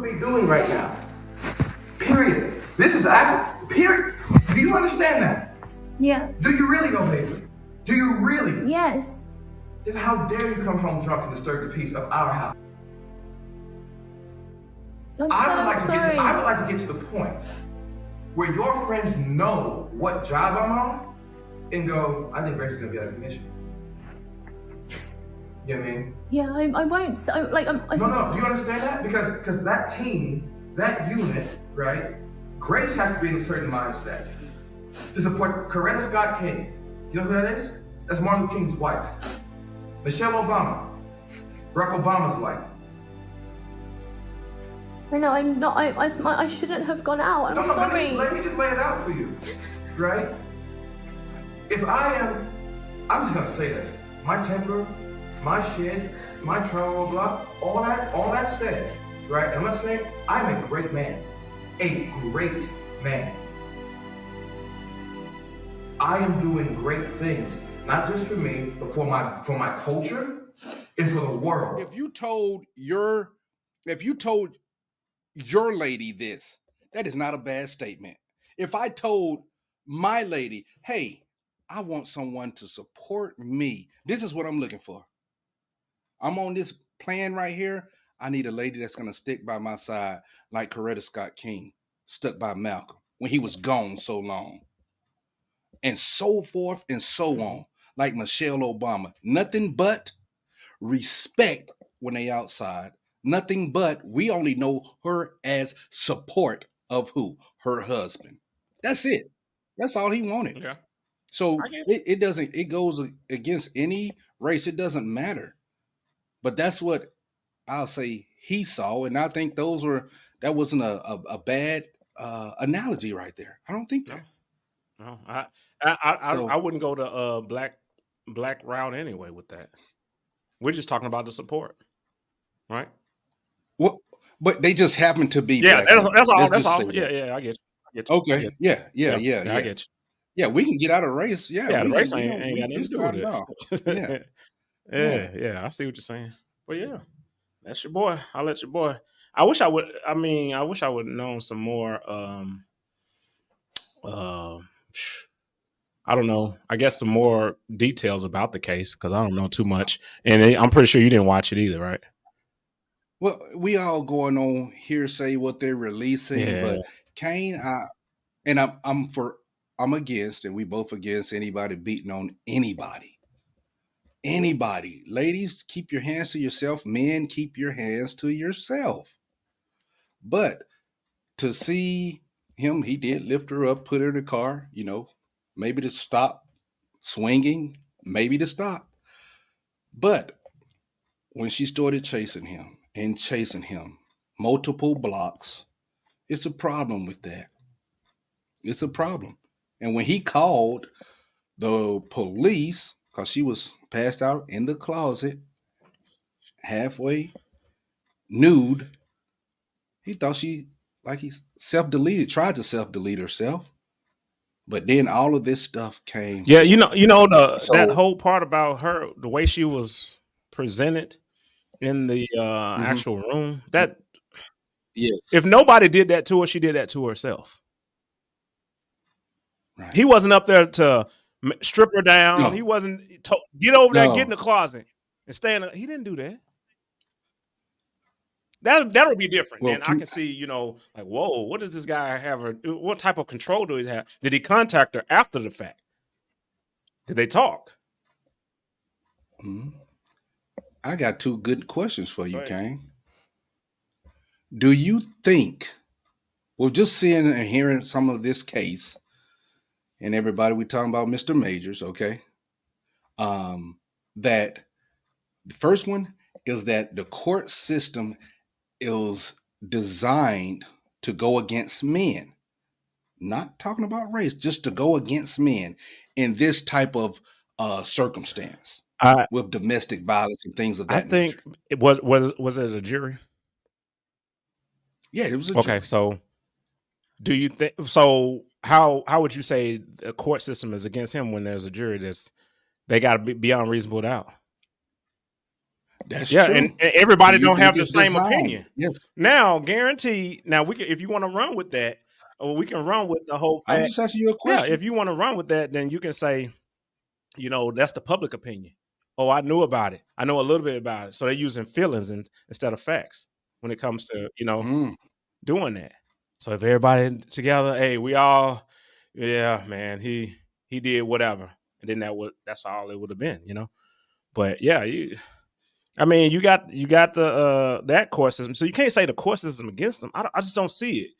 could be doing right now. Period. This is actually, period. Do you understand that? Yeah. Do you really know, baby? Do you really? Yes. Then how dare you come home drunk and disturb the peace of our house? I would like to get to the point where your friends know what job I'm on and go, I think Grace is gonna be out of commission. You know what I mean? Yeah, I won't. No, do you understand that? Because that team, that unit, right? Grace has to be in a certain mindset to support Coretta Scott King. You know who that is? That's Martin Luther King's wife. Michelle Obama, Barack Obama's wife. I know, I'm not, I shouldn't have gone out, I'm sorry. Let me just lay it out for you, right? If I'm just gonna say this, my temper, my shit, my trauma block, all that said, right? And let's say I'm a great man, a great man. I am doing great things, not just for me, but for my culture and for the world. If you told your lady this, that is not a bad statement. If I told my lady, hey, I want someone to support me. This is what I'm looking for. I'm on this plan right here. I need a lady that's going to stick by my side like Coretta Scott King stuck by Malcolm when he was gone so long. And so forth and so on. Like Michelle Obama. Nothing but respect when they outside. Nothing but we only know her as support of who? Her husband. That's it. That's all he wanted. Yeah. So it goes against any race. It doesn't matter. But that's what I'll say he saw. And I think that wasn't a bad analogy right there. I don't think that. No, I wouldn't go to black route anyway with that. We're just talking about the support, right? Well, but they just happen to be. Yeah, black. that's all. Let's That's all. that. Yeah, I get you. Okay. Yeah. I get you. Yeah, we can get out of race. Yeah, the race ain't got nothing to do with it. Yeah. I see what you're saying. But yeah, that's your boy. I'll let your boy. I wish I would have known some more. I don't know. I guess some more details about the case because I don't know too much, and I'm pretty sure you didn't watch it either, right? Well, we all going on hearsay what they're releasing, but Kane, I'm against, and we both against anybody beating on anybody. Anybody. Ladies, keep your hands to yourself. Men, keep your hands to yourself. But to see him, he did lift her up, put her in the car, maybe to stop swinging, maybe to stop. But when she started chasing him, multiple blocks, it's a problem with that. It's a problem. And when he called the police, because she was passed out in the closet, halfway nude, he thought he self-deleted, tried to self-delete herself. But then all of this stuff came. Yeah, that whole part about her, the way she was presented in the actual room, that yes. If nobody did that to her, she did that to herself. Right. He wasn't up there to strip her down. No. He wasn't get over there, get in the closet and stay in. He didn't do that. That'll be different. Well, and I can see, like, whoa, what does this guy have? What type of control do he have? Did he contact her after the fact? Did they talk? Mm-hmm. I got two good questions for you, Kane. Do you think, well, just seeing and hearing some of this case, and everybody, we're talking about Mr. Majors, okay? That the first one is that the court system is designed to go against men. Not talking about race, just to go against men in this type of circumstance with domestic violence and things of that nature. I think it was it a jury? Yeah, it was a jury. Okay, so do you think so? How would you say the court system is against him when there's a jury they got to be beyond reasonable doubt? That's Yeah, true. and everybody Do you don't think have the it's same designed? opinion. Yes. Now, guaranteed. Now we can, if you want to run with that, or we can run with the whole I'm fact. just asking you a Yeah, question. if you want to run with that, then you can say, you know, that's the public opinion. Oh, I knew about it. I know a little bit about it. So they're using feelings instead of facts when it comes to, you know, doing that. So if everybody together, hey, we all, yeah, man, he did whatever, and then that's all it would have been, you know. But yeah, I mean, you got the that court system, so you can't say the court system against them. I just don't see it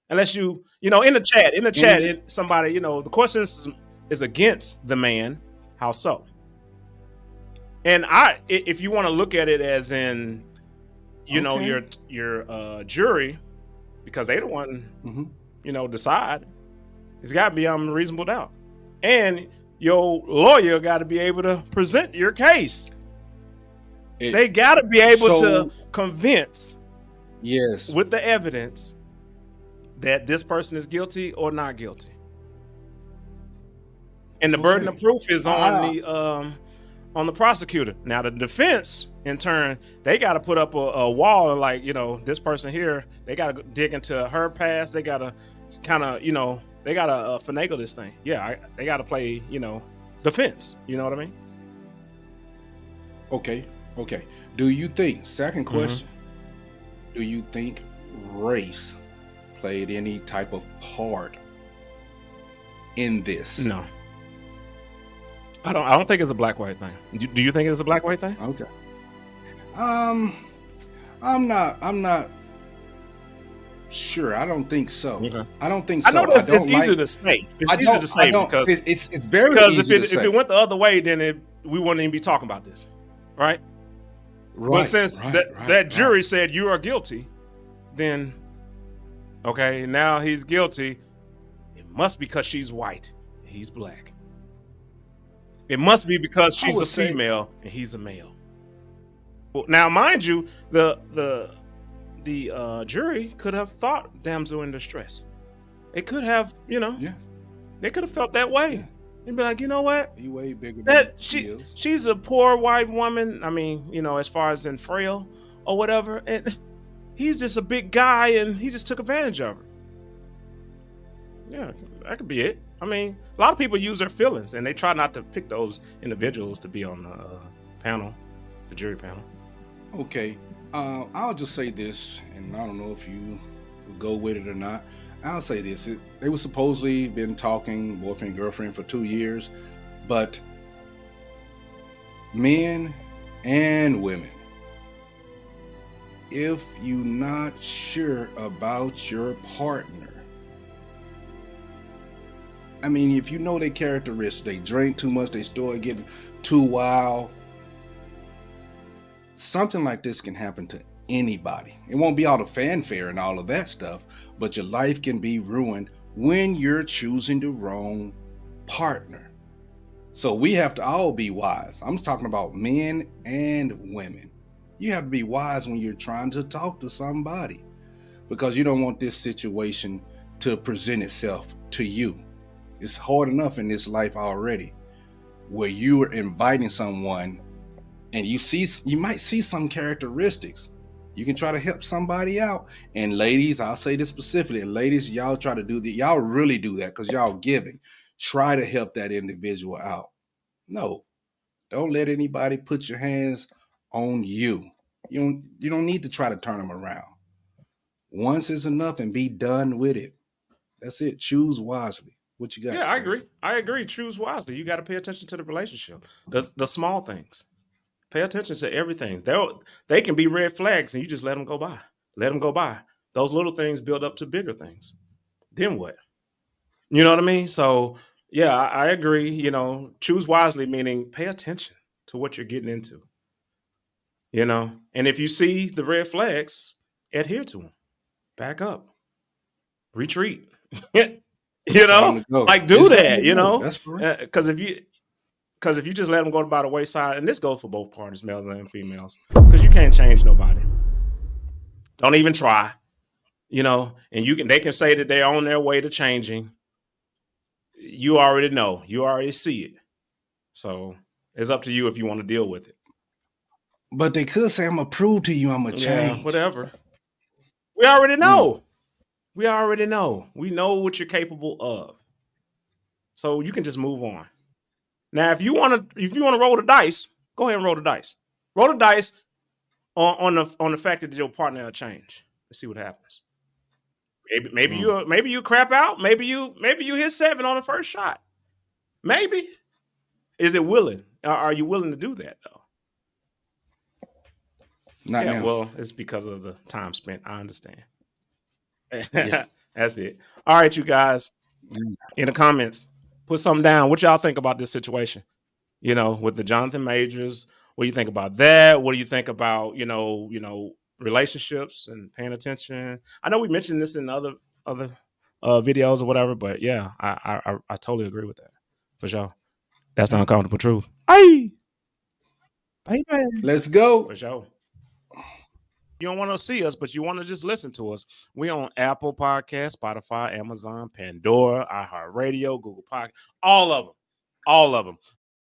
unless you know in the chat, somebody, you know, the court system is against the man. How so? And if you want to look at it as in, you know, your jury, because they the one, you know, decide, it's got to be unreasonable doubt, and your lawyer got to be able to present your case. They got to be able to convince, yes, with the evidence, that this person is guilty or not guilty. And the burden of proof is on the prosecutor. Now the defense, in turn, they got to put up a wall and, like, you know, this person here, they got to dig into her past. They got to kind of, you know, they got to finagle this thing. Yeah, they got to play, you know, defense. You know what I mean? Okay. Do you think, second question, do you think race played any type of part in this? No. I don't think it's a black-white thing. Do you think it's a black-white thing? Okay. I'm not sure. I don't think so. Okay. I don't think so. I know it's easy to say. It's easy to say because it's very easy to say. If it went the other way, then we wouldn't even be talking about this, right? But since that jury said you are guilty, then okay, now he's guilty. It must be because she's white and he's black. It must be because she's a female and he's a male. Well, now, mind you, the jury could have thought damsel in distress. It could have, you know, they could have felt that way. Yeah. And be like, you know what? He way bigger than she's a poor white woman. I mean, you know, as far as in frail or whatever, and he's just a big guy and he just took advantage of her. Yeah, that could be it. I mean, a lot of people use their feelings and they try not to pick those individuals to be on the panel, the jury panel. Okay, I'll just say this, and I don't know if you will go with it or not. I'll say this. They were supposedly been talking, boyfriend, girlfriend, for 2 years, but men and women, if you're not sure about your partner, I mean, if you know their characteristics, they drink too much, they start getting too wild, something like this can happen to anybody. It won't be all the fanfare and all of that stuff, but your life can be ruined when you're choosing the wrong partner. So we have to all be wise. I'm talking about men and women. You have to be wise when you're trying to talk to somebody, because you don't want this situation to present itself to you. It's hard enough in this life already, where you are inviting someone and you might see some characteristics. You can try to help somebody out. And ladies, I'll say this specifically, ladies, y'all try to do that. Y'all really do that because y'all giving. Try to help that individual out. No, don't let anybody put your hands on you. You don't need to try to turn them around. Once is enough and be done with it. That's it. Choose wisely. What you got? Yeah, I agree. Choose wisely. You got to pay attention to the relationship. The small things. Pay attention to everything. They can be red flags and you just let them go by. Let them go by. Those little things build up to bigger things. Then what? You know what I mean? So yeah, I agree. You know, choose wisely, meaning pay attention to what you're getting into. You know, and if you see the red flags, adhere to them. Back up. Retreat. You know, like do that, you know, because if you just let them go by the wayside, and this goes for both parties, males and females, because you can't change nobody. Don't even try, you know, and they can say that they're on their way to changing. You already know, you already see it. So it's up to you if you want to deal with it. But they could say, I'm gonna prove to you I'm gonna change. Whatever. We already know. We already know. We know what you're capable of. So you can just move on. Now, if you want to roll the dice, go ahead and roll the dice. Roll the dice on the fact that your partner will change. Let's see what happens. Maybe you crap out. Maybe you hit 7 on the first shot. Maybe. Is it willing? Are you willing to do that though? Not now. Well, it's because of the time spent. I understand. That's it. All right, you guys. In the comments, put something down. What y'all think about this situation? With the Jonathan Majors. What do you think about that? What do you think about relationships and paying attention? I know we mentioned this in other videos or whatever, but yeah, I totally agree with that for sure. That's the uncomfortable truth. Hey, let's go for sure. You don't want to see us, but you want to just listen to us. We on Apple Podcasts, Spotify, Amazon, Pandora, iHeartRadio, Google Podcast, all of them.